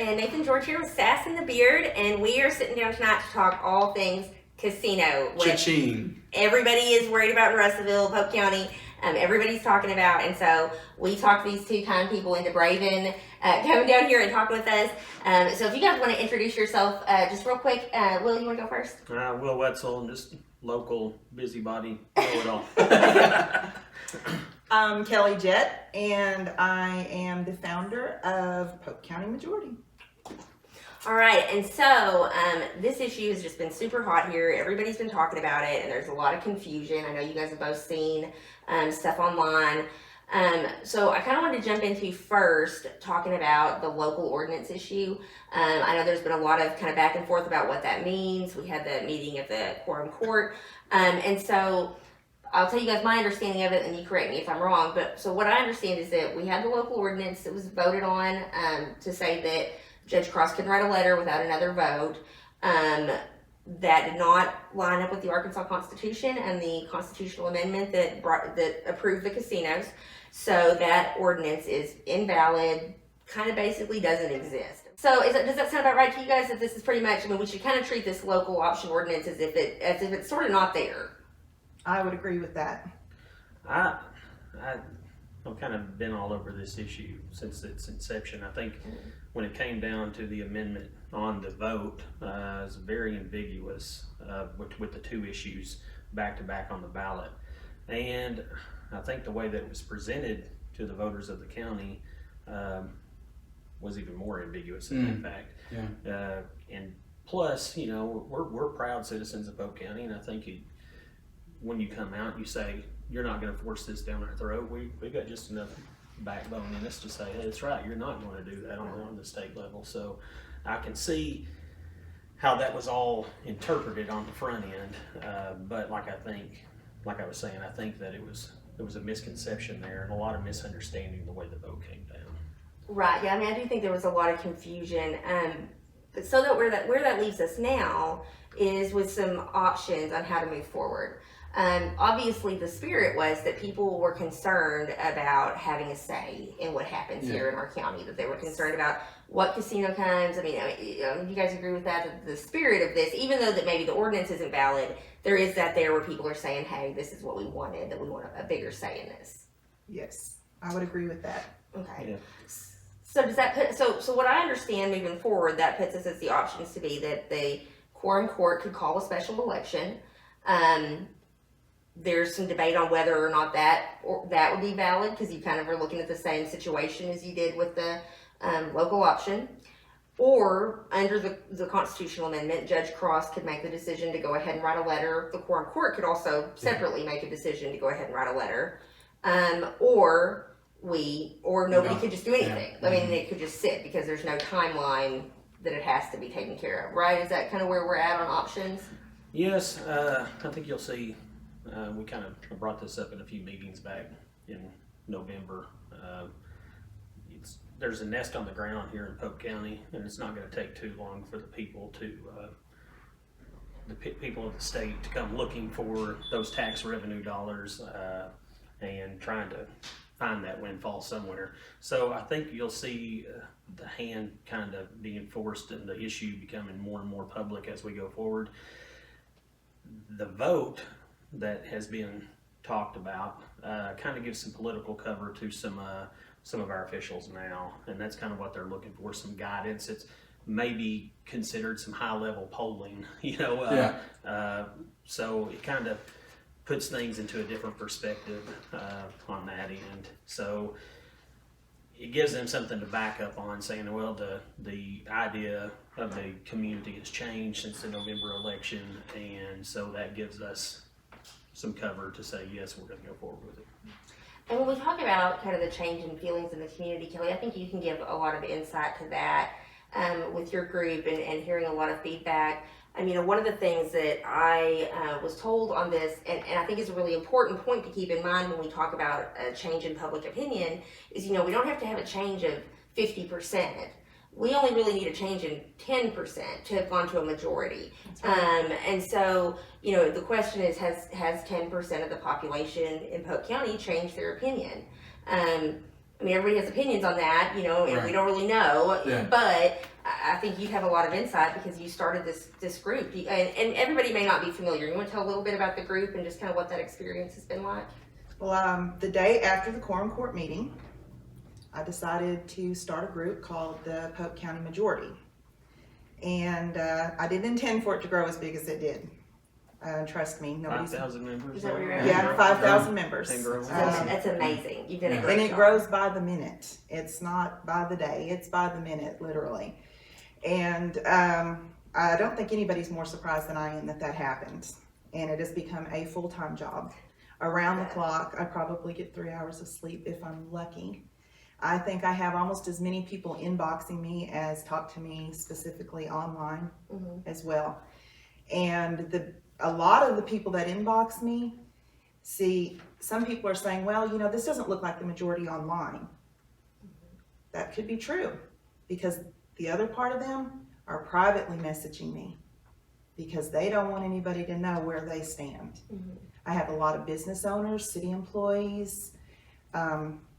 and Nathan George here with Sass and the Beard, and we are sitting down tonight to talk all things casino. Cha-ching. Everybody is worried about Russellville, Pope County. Everybody's talking about, and so we talked these two kind people into braving coming down here and talking with us. So if you guys want to introduce yourself just real quick, Will, you want to go first? Will Wetzel, I'm just local busybody, know it all. I'm Kelly Jett, and I am the founder of Pope County Majority. All right, and so this issue has just been super hot here. Everybody's been talking about it, and there's a lot of confusion. I know you guys have both seen stuff online. So I kind of wanted to jump into first talking about the local ordinance issue. I know there's been a lot of kind of back and forth about what that means. We had the meeting of the quorum court, and so I'll tell you guys my understanding of it, and you correct me if I'm wrong. But so what I understand is that we had the local ordinance that was voted on to say that Judge Cross can write a letter without another vote. That did not line up with the Arkansas Constitution and the constitutional amendment that approved the casinos. So that ordinance is invalid, kind of basically doesn't exist. So does that sound about right to you guys? That this is pretty much, I mean, we should kind of treat this local option ordinance as if it's sort of not there. I would agree with that. I've kind of been all over this issue since its inception. I think when it came down to the amendment on the vote, it was very ambiguous with the two issues back to back on the ballot. And I think the way that it was presented to the voters of the county was even more ambiguous in fact. Yeah. And plus, you know, we're proud citizens of Pope County, and I think when you come out, you say, you're not going to force this down our throat. We got just enough backbone in us to say, hey, that's right, you're not going to do that on the state level. So I can see how that was all interpreted on the front end. But like I was saying, I think that it was a misconception there and a lot of misunderstanding the way the vote came down. Right. Yeah. I mean, I do think there was a lot of confusion. But so that where that leaves us now is with some options on how to move forward. Obviously, the spirit was that people were concerned about having a say in what happens here in our county, that they were concerned about what casino comes. I mean, you guys agree with that the spirit of this, even though that maybe the ordinance isn't valid, there is that there where people are saying, hey, this is what we wanted, that we want a bigger say in this. Yes, I would agree with that. Okay. Yeah. So does that put, so what I understand moving forward, that puts us as the options to be that the quorum court could call a special election. There's some debate on whether or not that would be valid, because you kind of are looking at the same situation as you did with the local option. Or under the constitutional amendment, Judge Cross could make the decision to go ahead and write a letter. The quorum court could also separately make a decision to go ahead and write a letter. Or nobody could just do anything. I mean, it could just sit because there's no timeline that it has to be taken care of, right? Is that kind of where we're at on options? Yes, I think you'll see. We kind of brought this up in a few meetings back in November. There's a nest on the ground here in Pope County, and it's not going to take too long for the people people of the state to come looking for those tax revenue dollars and trying to find that windfall somewhere. So I think you'll see the hand kind of being forced and the issue becoming more and more public as we go forward. The vote that has been talked about kind of gives some political cover to some of our officials now, and that's kind of what they're looking for, some guidance. It's maybe considered some high-level polling, you know. So it kind of puts things into a different perspective on that end. So it gives them something to back up on, saying, well, the idea of the community has changed since the November election, and so that gives us some cover to say, yes, we're going to go forward with it. And when we talk about kind of the change in feelings in the community, Kelly, I think you can give a lot of insight to that with your group and hearing a lot of feedback. I mean, one of the things that I was told on this, and I think is a really important point to keep in mind when we talk about a change in public opinion, is, we don't have to have a change of 50%. We only really need a change in 10% to have gone to a majority. Right. And so, the question is, has 10% of the population in Polk County changed their opinion? I mean, everybody has opinions on that, and we Right. don't really know. Yeah. But I think you'd have a lot of insight because you started this group, and everybody may not be familiar. You want to tell a little bit about the group and just kind of what that experience has been like? Well, the day after the quorum court meeting, I decided to start a group called the Polk County Majority. And I didn't intend for it to grow as big as it did. Trust me, nobody's. 5,000 members. Is that what you're at? Yeah, 5,000 members. And growing. That's amazing. You've done a Yeah. great And it job. grows by the minute. It's not by the day, it's by the minute, literally. And I don't think anybody's more surprised than I am that happened. And it has become a full-time job. Around the clock, I probably get 3 hours of sleep if I'm lucky. I think I have almost as many people inboxing me as talk to me specifically online as well. And a lot of the people that inbox me, see, some people are saying, well, this doesn't look like the majority online. That could be true, because the other part of them are privately messaging me because they don't want anybody to know where they stand. I have a lot of business owners, city employees,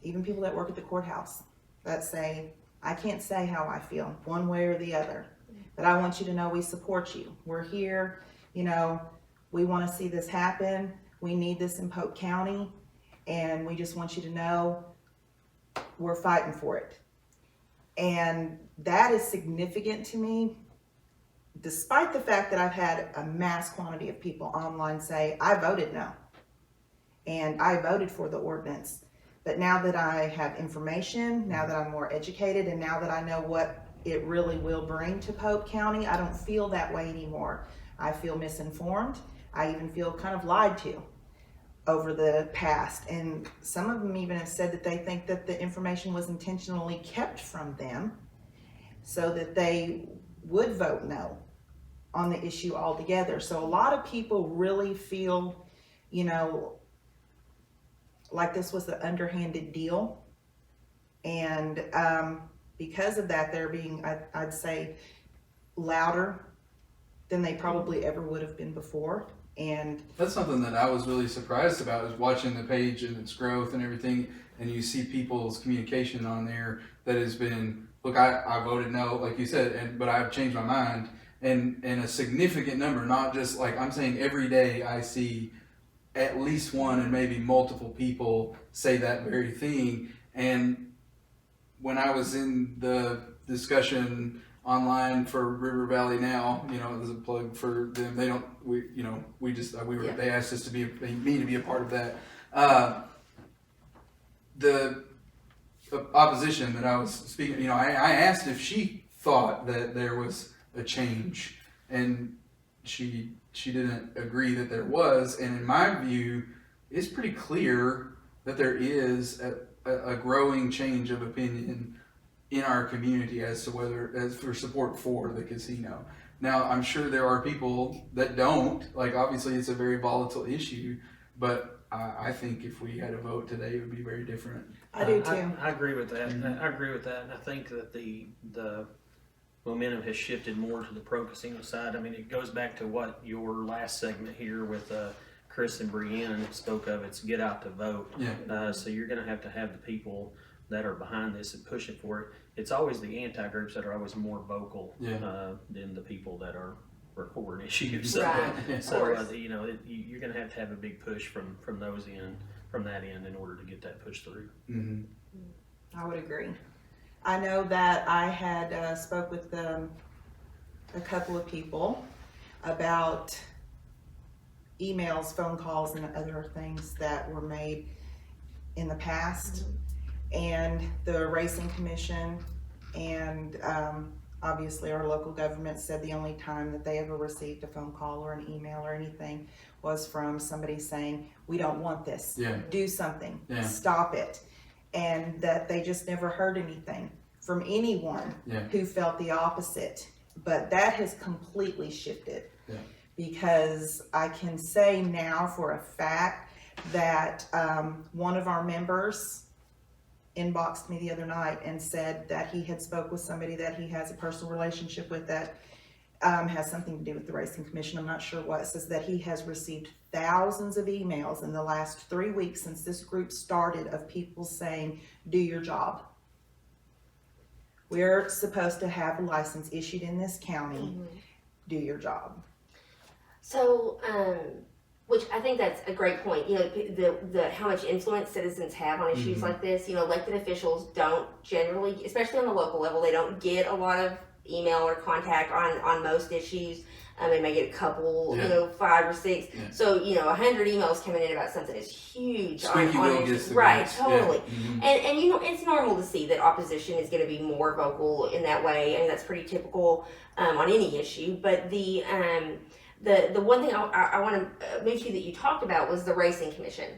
even people that work at the courthouse that say, I can't say how I feel one way or the other, but I want you to know we support you. We're here, we want to see this happen. We need this in Polk County, and we just want you to know we're fighting for it. And that is significant to me, despite the fact that I've had a mass quantity of people online say, I voted no, and I voted for the ordinance. But now that I have information, now that I'm more educated, and now that I know what it really will bring to Polk County, I don't feel that way anymore. I feel misinformed. I even feel kind of lied to over the past. And some of them even have said that they think that the information was intentionally kept from them so that they would vote no on the issue altogether. So a lot of people really feel, like this was an underhanded deal. And because of that, they're being, I'd say, louder than they probably ever would have been before. And That's something that I was really surprised about, is watching the page and its growth and everything, and you see people's communication on there that has been, look, I voted no, like you said, but I've changed my mind, and a significant number, not just like, I'm saying every day I see at least one and maybe multiple people say that very thing. And when I was in the discussion online for River Valley Now, as a plug for them, they asked us to be a part of that. The opposition that I was speaking, I asked if she thought that there was a change, and she didn't agree that there was. And in my view, it's pretty clear that there is a growing change of opinion in our community as for support for the casino. Now, I'm sure there are people that don't. Like, obviously, it's a very volatile issue, but I think if we had a vote today, it would be very different. I do too. I agree with that. I agree with that, and I think that the momentum has shifted more to the pro-casino side. I mean, it goes back to what your last segment here with Chris and Brienne spoke of. It's get out to vote. Yeah. So you're going to have the people that are behind this and pushing for it. It's always the anti-groups that are always more vocal than the people that are for an issue. So, Right. so you're going to have a big push from that end in order to get that push through. Mm-hmm. I would agree. I know that I had spoke with a couple of people about emails, phone calls, and other things that were made in the past, and the Racing Commission and obviously our local government said the only time that they ever received a phone call or an email or anything was from somebody saying, we don't want this, do something, stop it. And that they just never heard anything from anyone who felt the opposite. But that has completely shifted, because I can say now for a fact that one of our members inboxed me the other night and said that he had spoke with somebody that he has a personal relationship with that has something to do with the Racing Commission. I'm not sure what. It says that he has received thousands of emails in the last 3 weeks since this group started of people saying, do your job. We're supposed to have a license issued in this county. Do your job. So, which I think that's a great point. You know, the how much influence citizens have on issues like this. You know, elected officials don't generally, especially on the local level, they don't get a lot of email or contact on most issues. They may get a couple, you know, 5 or 6. Yeah. So, you know, 100 emails coming in about something is huge. Squeaky on wheel issues. gets the Right, grease. totally. Yeah. And you know, it's normal to see that opposition is going to be more vocal in that way. I mean, that's pretty typical on any issue. But the one thing I want to move to that you talked about was the Racing Commission.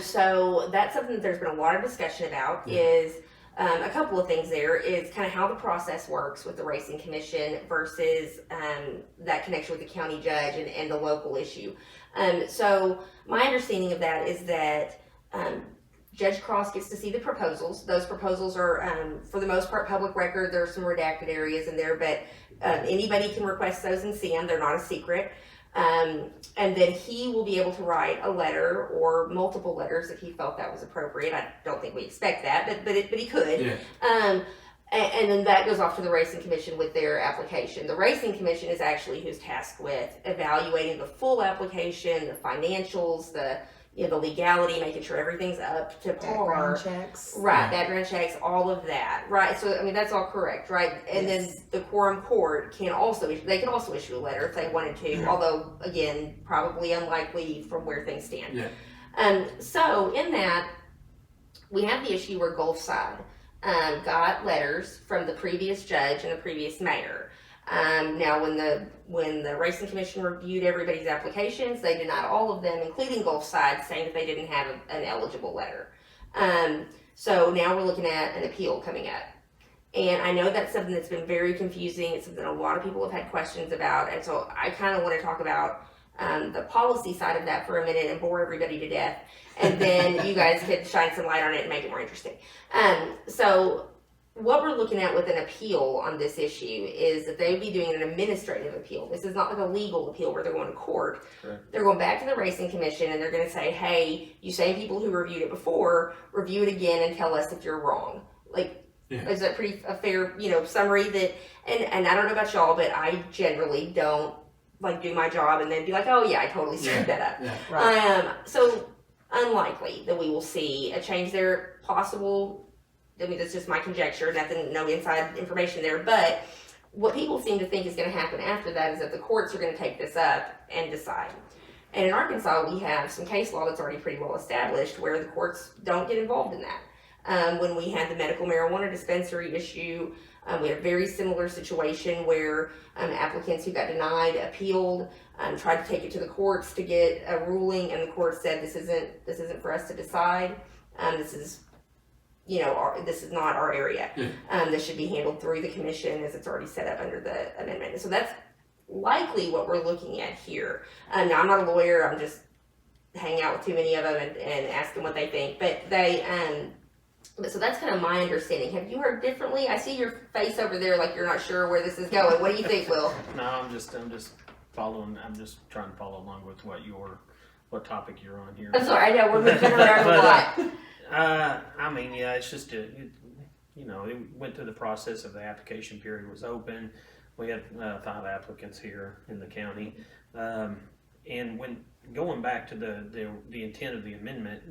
So that's something that there's been a lot of discussion about. Is a couple of things there is kind of how the process works with the Racing Commission versus that connection with the county judge and the local issue. So my understanding of that is that Judge Cross gets to see the proposals. Those proposals are, for the most part, public record. There are some redacted areas in there, but anybody can request those and see them. They're not a secret. And then he will be able to write a letter or multiple letters if he felt that was appropriate. I don't think we expect that, but he could. Yeah. And then that goes off to the Racing Commission with their application. The Racing Commission is actually who's tasked with evaluating the full application, the financials, the legality, making sure everything's up to par. Background checks. Right, background checks, all of that. Right, so I mean that's all correct, right? And Yes. then the quorum court can also issue a letter if they wanted to, although again, probably unlikely from where things stand. Yeah. So in that, we have the issue where Gulfside got letters from the previous judge and the previous mayor. Now, when the Racing Commission reviewed everybody's applications, they denied all of them, including Gulfside, saying that they didn't have an eligible letter. So now we're looking at an appeal coming up. And I know that's something that's been very confusing. It's something a lot of people have had questions about. And so I kind of want to talk about the policy side of that for a minute and bore everybody to death. And then you guys could shine some light on it and make it more interesting. So what we're looking at with an appeal on this issue is that they would be doing an administrative appeal. This is not like a legal appeal where they're going to court. Correct. They're going back to the Racing Commission and they're going to say, hey, you same people who reviewed it before, review it again and tell us if you're wrong. Like, is that a fair, summary that, and I don't know about y'all, but I generally don't like do my job and then be like, oh yeah, I totally screwed that up. Yeah. Right. So unlikely that we will see a change there. Possible. I mean, that's just my conjecture, no inside information there. But what people seem to think is going to happen after that is that the courts are going to take this up and decide. And in Arkansas, we have some case law that's already pretty well established where the courts don't get involved in that. When we had the medical marijuana dispensary issue, we had a very similar situation where applicants who got denied appealed, tried to take it to the courts to get a ruling, and the court said this isn't for us to decide. This is not our area. This should be handled through the commission as it's already set up under the amendment. And so that's likely what we're looking at here. Now, I'm not a lawyer. I'm just hanging out with too many of them and ask them what they think. But so that's kind of my understanding. Have you heard differently? I see your face over there like you're not sure where this is going. What do you think, Will? No, I'm just following. I'm just trying to follow along with what topic you're on here. I'm sorry. I know we're moving around a lot. I mean, yeah, it's just it went through the process of the application period was open. We had 5 applicants here in the county, and when going back to the intent of the amendment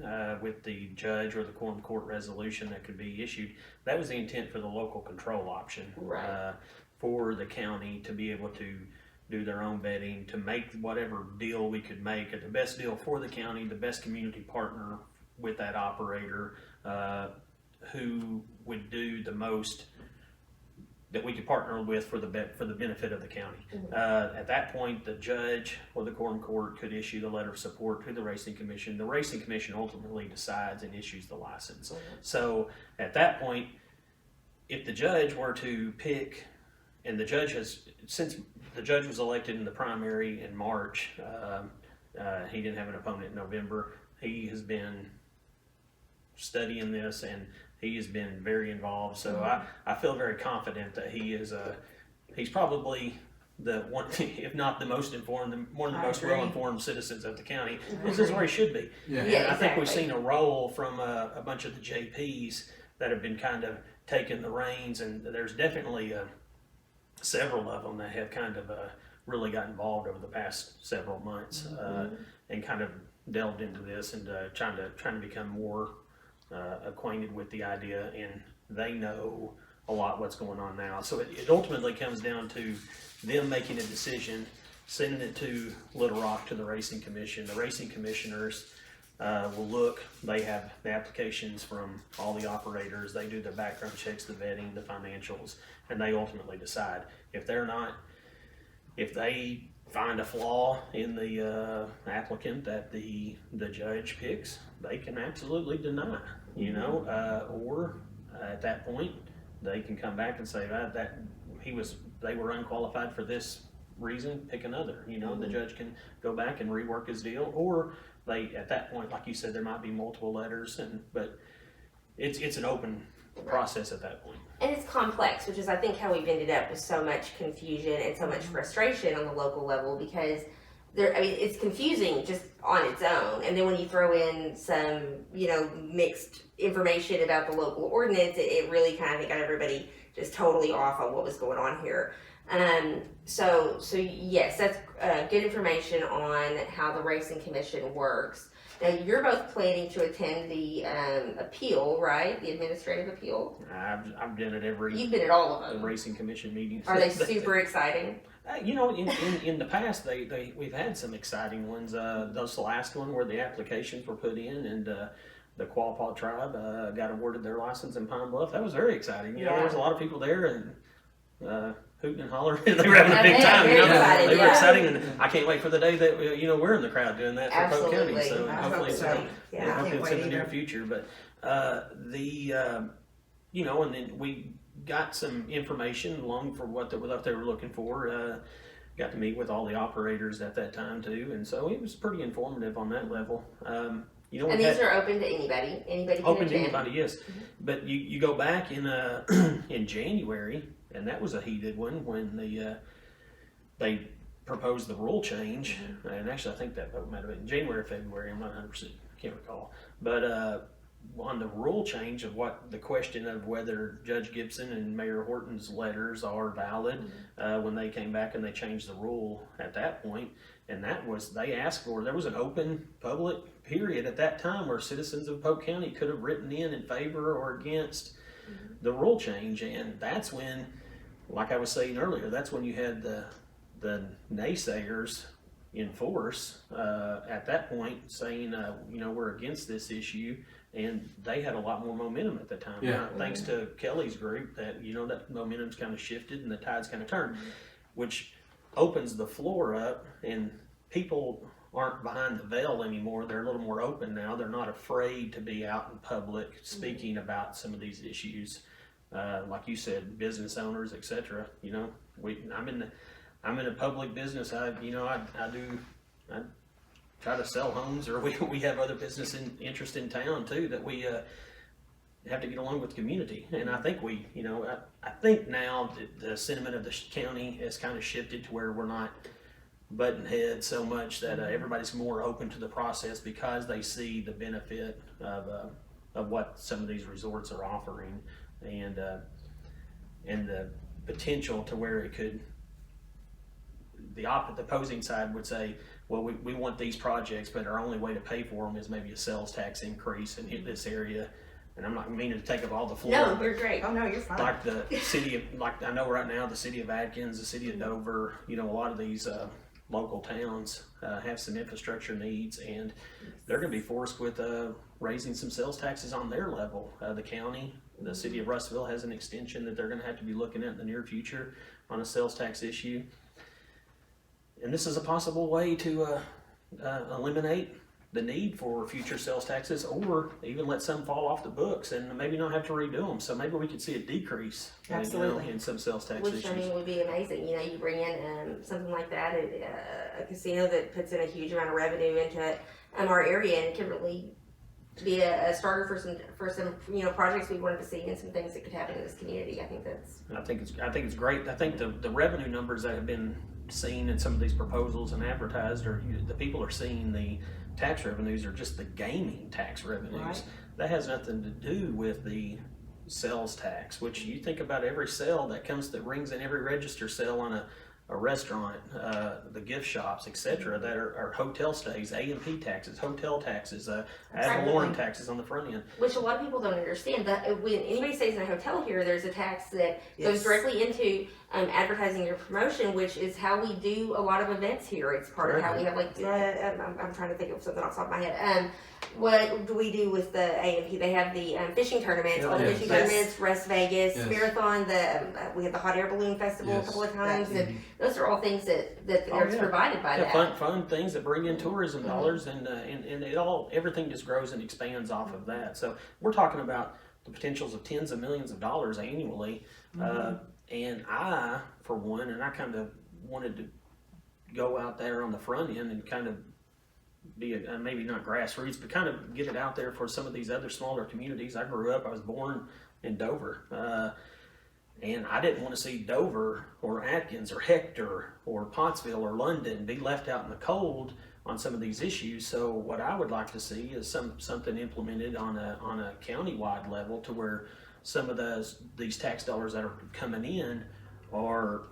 with the judge or the quorum court resolution that could be issued, that was the intent for the local control option, Right. For the county to be able to do their own vetting, to make whatever deal we could make the best deal for the county, the best community partner with that operator, who would do the most that we could partner with for the benefit of the county. At that point, the judge or the quorum court could issue the letter of support to the Racing Commission. The Racing Commission ultimately decides and issues the license. So at that point, if the judge were to pick, and since the judge was elected in the primary in March, he didn't have an opponent in November. He has been studying this and he has been very involved. So I feel very confident that he's probably the one, if not the most informed, one of the I most agree. well-informed citizens of the county. This is where he should be. Yeah. Yeah. And I think we've exactly. seen a role from a bunch of the JPs that have been kind of taking the reins, and there's definitely several of them that have kind of really got involved over the past several months and kind of delved into this and trying to become more acquainted with the idea, and they know a lot what's going on now. So it ultimately comes down to them making a decision, sending it to Little Rock to the Racing Commission. The racing commissioners will look, they have the applications from all the operators, they do the background checks, the vetting, the financials, and they ultimately decide. If they find a flaw in the applicant that the judge picks, they can absolutely deny, or at that point, they can come back and say that they were unqualified for this reason, pick another, the judge can go back and rework his deal, or they, at that point, like you said, there might be multiple letters, but it's an open process at that point. And it's complex, which is I think how we've ended up with so much confusion and so much frustration on the local level, because it's confusing just on its own, and then when you throw in some mixed information about the local ordinance, it really kind of got everybody just totally off on what was going on here. So yes, that's good information on how the Racing Commission works. Now, you're both planning to attend the appeal, right? The administrative appeal. I've done it every You've been at all of the them. Racing Commission meetings. Are they super exciting? In the past, we've had some exciting ones. Those last one where the applications were put in and the Quapaw tribe got awarded their license in Pine Bluff. That was very exciting. Yeah. There was a lot of people there and hooting and hollering. They were having a big time. Very exciting, They were yeah. exciting, and I can't wait for the day that we're in the crowd doing that for Polk County. Absolutely. So I hopefully hope it's so. Yeah. hopefully it's Can't in the wait near either. future. But and then we got some information along for what they were looking for. Got to meet with all the operators at that time too, and so it was pretty informative on that level. And we these had are open to anybody. Anybody can open to attend. anybody, yes. But you go back in in January, and that was a heated one when they proposed the rule change. And actually, I think that vote might have been in January or February. I'm not 100%, can't recall. But on the rule change of what the question of whether Judge Gibson and Mayor Horton's letters are valid, when they came back and they changed the rule at that point, and that was, they asked for, there was an open public period at that time where citizens of Polk County could have written in favor or against the rule change, and that's when, like I was saying earlier, that's when you had the naysayers in force at that point saying, we're against this issue, and they had a lot more momentum at the time. Yeah. Now, thanks to Kelly's group, that that momentum's kind of shifted and the tide's kind of turned, which opens the floor up, and people aren't behind the veil anymore. They're a little more open now. They're not afraid to be out in public speaking about some of these issues. Like you said, business owners, etc. I'm in a public business. I try to sell homes, or we have other business interest in town too that we have to get along with the community. And I think I think now that the sentiment of the county has kind of shifted to where we're not butting heads so much, that everybody's more open to the process because they see the benefit of what some of these resorts are offering, and the potential to where it could. The opposing side would say, well, we want these projects, but our only way to pay for them is maybe a sales tax increase and hit this area. And I'm not meaning to take up all the floor. No, but you're great. Oh, no, you're fine. like the city of, like I know right now, the city of Atkins, the city of Dover, a lot of these local towns have some infrastructure needs, and they're going to be forced with raising some sales taxes on their level. The county, the city of Russellville has an extension that they're going to have to be looking at in the near future on a sales tax issue. And this is a possible way to eliminate the need for future sales taxes, or even let some fall off the books and maybe not have to redo them. So maybe we could see a decrease Absolutely. in some sales tax Which, issues. I mean, would be amazing. You bring in something like that, a casino that puts in a huge amount of revenue into our area, and it could really be a starter for some projects we wanted to see and some things that could happen in this community. I think it's I think it's great. I think the revenue numbers that have been seen in some of these proposals and advertised, or the people are seeing the tax revenues are just the gaming tax revenues. Right. That has nothing to do with the sales tax, which you think about every sale that rings in every register sale on a restaurant, the gift shops, etc., that are hotel stays, A&P taxes, hotel taxes, ad valorem Absolutely. taxes on the front end. Which a lot of people don't understand that when anybody stays in a hotel here, there's a tax that goes Yes. directly into advertising your promotion, which is how we do a lot of events here. It's part of how we have like I'm trying to think of something off the top of my head. What do we do with the A&P? They have the fishing tournaments, all the Yes. fishing Yes. tournaments, Rest Vegas, Yes. Marathon. We had the hot air balloon festival a Yes. couple of times, That- and those are all things that are yeah. provided by Yeah, that. fun things that bring in tourism dollars, and everything just grows and expands off of that. So we're talking about the potentials of tens of millions of dollars annually, and I, for one, and I kind of wanted to go out there on the front end and kind of be maybe not grassroots, but kind of get it out there for some of these other smaller communities. I was born in Dover. And I didn't want to see Dover or Atkins or Hector or Pottsville or London be left out in the cold on some of these issues. So what I would like to see is something implemented on a county-wide level to where some of these tax dollars that are coming in are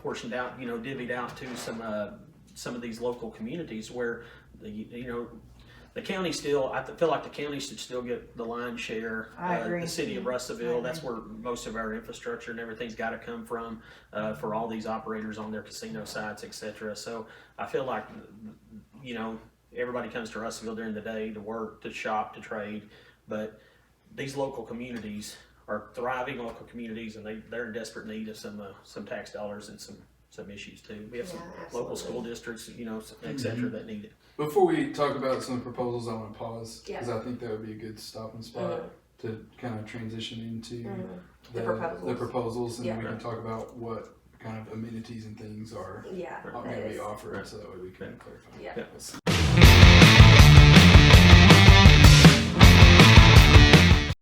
portioned out, divvied out to some of these local communities where the county still, I feel like the county should still get the lion's share. I agree. The city of I Russellville, agree. that's where most of our infrastructure and everything's got to come from for all these operators on their casino sites, etc. So I feel like, everybody comes to Russellville during the day to work, to shop, to trade, but these local communities are thriving local communities, and they're in desperate need of some tax dollars and some issues too. We have some local school districts, etc. that need it. Before we talk about some of the proposals, I want to pause Yeah. because I think that would be a good stopping spot to kind of transition into The the proposals, and Yeah. we can talk about what kind of amenities and things are Yeah, going that to be is- offered, so that way we can clarify. Yeah. Yeah.